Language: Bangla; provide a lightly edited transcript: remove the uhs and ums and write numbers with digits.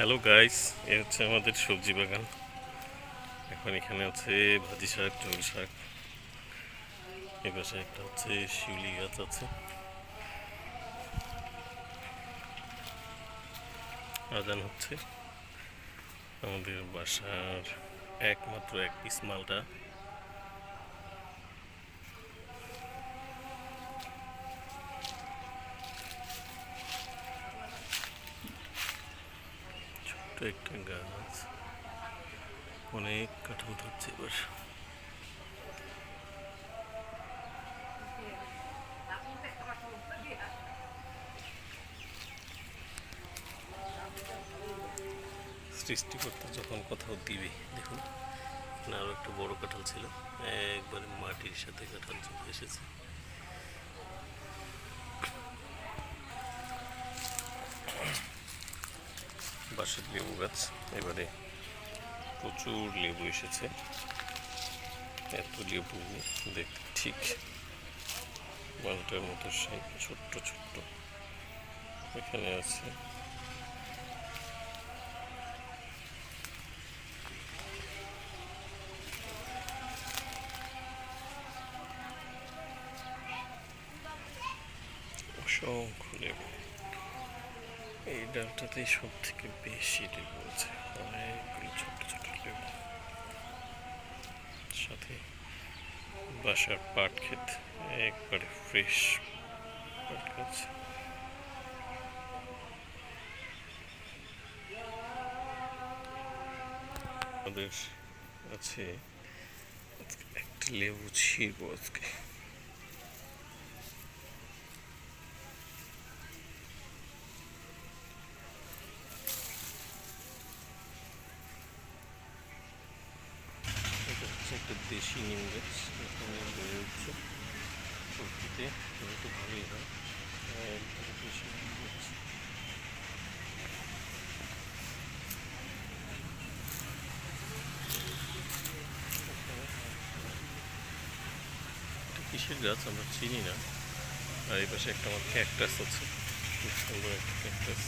হ্যালো গাইস, এ হচ্ছে আমাদের সবজি বাগান। এখন এখানে আছে ভাজি শাক, ঝোল শাক। এ পাশে একটা হচ্ছে শিউলি গাছ আছে। আজান হচ্ছে। আমাদের বাসার একমাত্র এক পিস মালটা। ছোট্ট একটা গাছ, অনেক কাঁঠাল ধরছে এবার। সৃষ্টিকর্তা যখন কোথাও দিবে, দেখুন এখানে আরো একটা বড় কাঁঠাল ছিল, একবারে মাটির সাথে কাঁঠাল চলে এসেছে। বাঁশের লেবু গাছ, এবারে প্রচুর লেবু এসেছে। এত লেবু দেখতে ঠিক মালটার মতো, সেই ছোট্ট ছোট্ট এখানে আছে। অসংখ্য লেবু, এই ডালটাতেই সব থেকে বেশি লেবু আছে, অনেকগুলো ছোট ছোট লেবু। সাথে বাসার পাট ক্ষেত, একবারে ফ্রেশ পাট গাছ। আমাদের আছে একটা লেবু ছিঁড়বো আজকে। এটা হচ্ছে একটা দেশি নিম গাছ, এখানে বেড়ে উঠছে প্রকৃতিতে, একটু ভালোই হয়। একবারে দেশি নিম গাছ। এটা কিসের গাছ আমরা চিনি না। আর এই পাশে একটা আমার ক্যাকটাস আছে, খুব সুন্দর একটা ক্যাকটাস।